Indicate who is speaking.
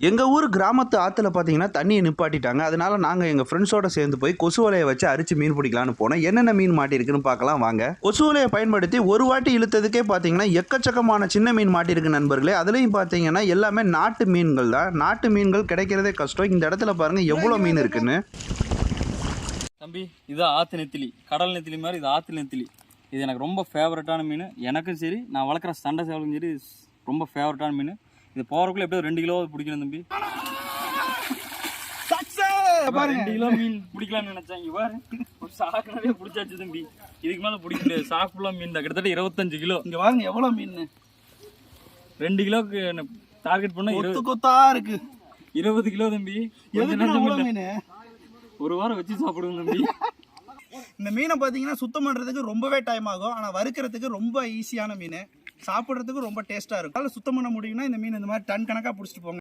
Speaker 1: எங்கள் ஊர் கிராமத்து ஆற்றுல பார்த்தீங்கன்னா தண்ணியை நிப்பாட்டிட்டாங்க. அதனால நாங்கள் எங்கள் ஃப்ரெண்ட்ஸோட சேர்ந்து போய் கொசு வலையை வச்சு அரிச்சு மீன் பிடிக்கலான்னு போனோம். என்னென்ன மீன் மாட்டிருக்குன்னு பார்க்கலாம் வாங்க. கொசு வலையை பயன்படுத்தி ஒரு வாட்டி இழுத்ததுக்கே பார்த்தீங்கன்னா எக்கச்சக்கமான சின்ன மீன் மாட்டிருக்கு நண்பர்களே. அதுலேயும் பார்த்தீங்கன்னா எல்லாமே நாட்டு மீன்கள் தான். நாட்டு மீன்கள் கிடைக்கிறதே கஷ்டம். இந்த இடத்துல பாருங்க எவ்வளோ மீன் இருக்குன்னு.
Speaker 2: தம்பி இது ஆற்று நெத்திலி, கடல் நெத்திலி மாதிரி இது ஆற்று நெத்திலி. இது எனக்கு ரொம்ப ஃபேவரட்டான மீன். எனக்கும் சரி, நான் வளர்க்குற சண்டை சேவலும் சரி ரொம்ப ஃபேவரட்டான மீன். இது போகிறக்குள்ள எப்படியோ 2 கிலோ பிடிக்கணும் தம்பி. 2 கிலோ மீன் பிடிக்கலாம்னு நினைச்சேன். இங்க பாரு ஒரு சாக்குனாவே பிடிச்சாச்சு தம்பி. இதுக்கு மேலே பிடிக்க முடியாது. சாக்குள்ள மீன் தான், கிட்டத்தட்ட 25 கிலோ.
Speaker 3: இங்க பாருங்க எவ்வளவு மீன்.
Speaker 2: 2 கிலோக்கு டார்கெட் பண்ண
Speaker 3: கொத்தா இருக்கு.
Speaker 2: 20 கிலோ தம்பி.
Speaker 3: மீன்
Speaker 2: ஒரு வாரம் வச்சு சாப்பிடுவோம் தம்பி.
Speaker 3: இந்த மீனை பார்த்தீங்கன்னா சுத்தம் பண்ணுறதுக்கு ரொம்பவே டைம் ஆகும். ஆனால் வறுக்கிறதுக்கு ரொம்ப ஈஸியான மீன், சாப்பிட்றதுக்கு ரொம்ப டேஸ்ட்டாக இருக்கும். அதில் சுத்தம் பண்ண முடியும்னா இந்த மீன் இந்த மாதிரி டன் கணக்காக பிடிச்சிட்டு போங்க.